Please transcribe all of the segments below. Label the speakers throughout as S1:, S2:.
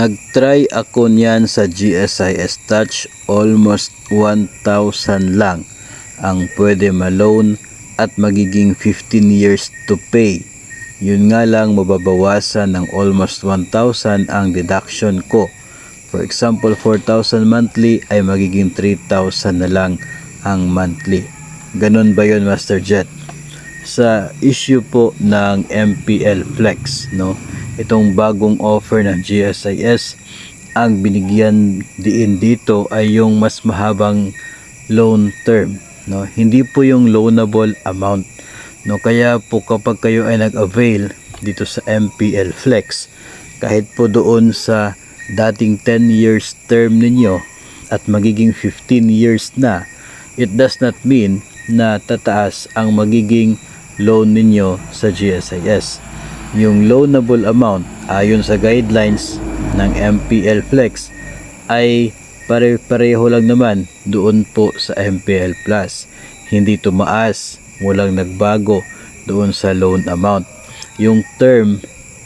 S1: Nag-try ako niyan sa GSIS Touch, almost 1,000 lang ang pwede ma-loan at magiging 15 years to pay. Yun nga lang, mababawasan ng almost 1,000 ang deduction ko. For example, 4,000 monthly ay magiging 3,000 na lang ang monthly. Ganon ba yun, Master Jet? Sa issue po ng MPL Flex, no? Itong bagong offer ng GSIS, ang binigyan diin dito ay yung mas mahabang loan term, no? Hindi po yung loanable amount, no? Kaya po kapag kayo ay nag-avail dito sa MPL Flex, kahit po doon sa dating 10 years term ninyo at magiging 15 years na, it does not mean na tataas ang magiging loan ninyo sa GSIS. Yung loanable amount ayon sa guidelines ng MPL Flex ay pare-pareho lang naman doon po sa MPL Plus. Hindi tumaas, walang nagbago doon sa loan amount. Yung term,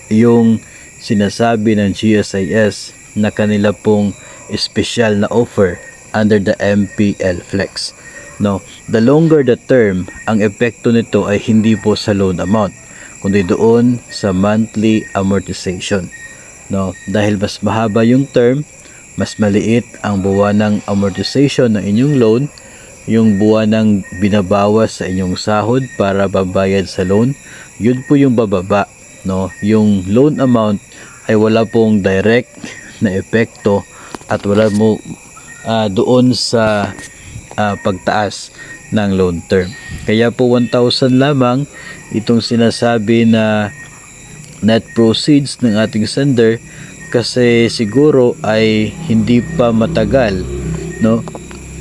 S1: yung sinasabi ng GSIS na kanila pong special na offer under the MPL Flex. No, the longer the term, ang epekto nito ay hindi po sa loan amount, kundi doon sa monthly amortization. No, dahil mas mahaba yung term, mas maliit ang buwanang amortization ng inyong loan, yung buwanang binabawas sa inyong sahod para babayad sa loan, yun po yung bababa. No, yung loan amount ay wala pong direct na epekto at wala mo doon sa pagtaas ng loan term. Kaya po 1,000 lamang itong sinasabi na net proceeds ng ating sender, kasi siguro ay hindi pa matagal, no?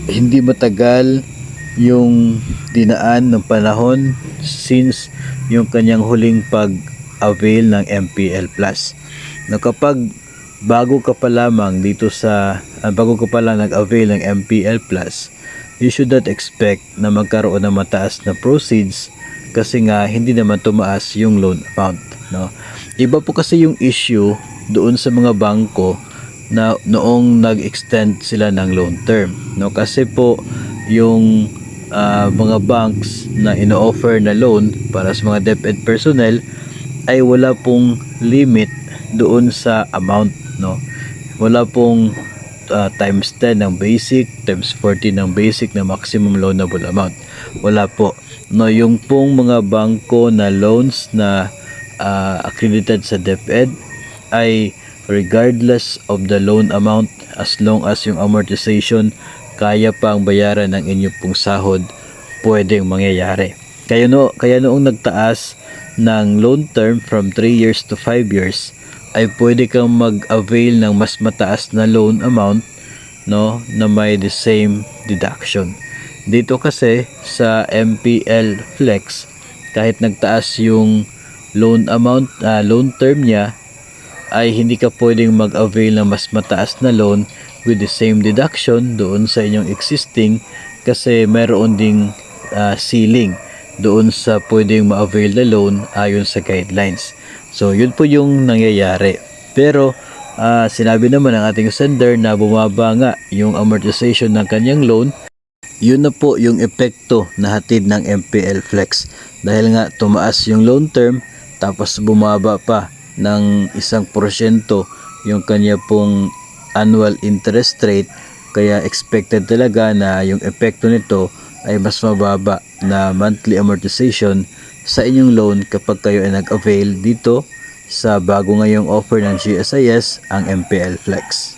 S1: Hindi matagal yung dinaan ng panahon since yung kanyang huling pag-avail ng MPL Plus. No, kapag bago ka pa lamang dito sa bago ka pa lang nag-avail ng MPL Plus, you should not expect na magkaroon ng mataas na proceeds kasi nga hindi naman tumaas yung loan amount, no? Iba po kasi yung issue doon sa mga bangko na noong nag-extend sila ng loan term, no? Kasi po yung mga banks na ino-offer na loan para sa mga DepEd personnel ay wala pong limit doon sa amount, no? Wala pong times 10 ng basic, times 40 ng basic na maximum loanable amount. Wala po. No, yung pong mga bangko na loans na accredited sa DepEd ay regardless of the loan amount, as long as yung amortization kaya pang bayaran ng inyong pong sahod, pwedeng mangyayari. Kaya noong nagtaas ng loan term from 3 years to 5 years, ay pwede kang mag-avail ng mas mataas na loan amount, no, na may the same deduction. Dito kasi sa MPL Flex, kahit nagtaas yung loan amount, loan term niya, ay hindi ka pwedeng mag-avail ng mas mataas na loan with the same deduction doon sa inyong existing, kasi meron ding ceiling doon sa pwedeng ma-avail na loan ayon sa guidelines. So yun po yung nangyayari. Pero sinabi naman ng ating sender na bumaba nga yung amortization ng kanyang loan. Yun na po yung epekto na hatid ng MPL Flex. Dahil nga tumaas yung loan term, tapos bumaba pa ng 1% yung kanya pong annual interest rate. Kaya expected talaga na yung epekto nito ay mas mababa na monthly amortization sa inyong loan kapag kayo ay nag-avail dito sa bago ngayong offer ng GSIS, ang MPL Flex.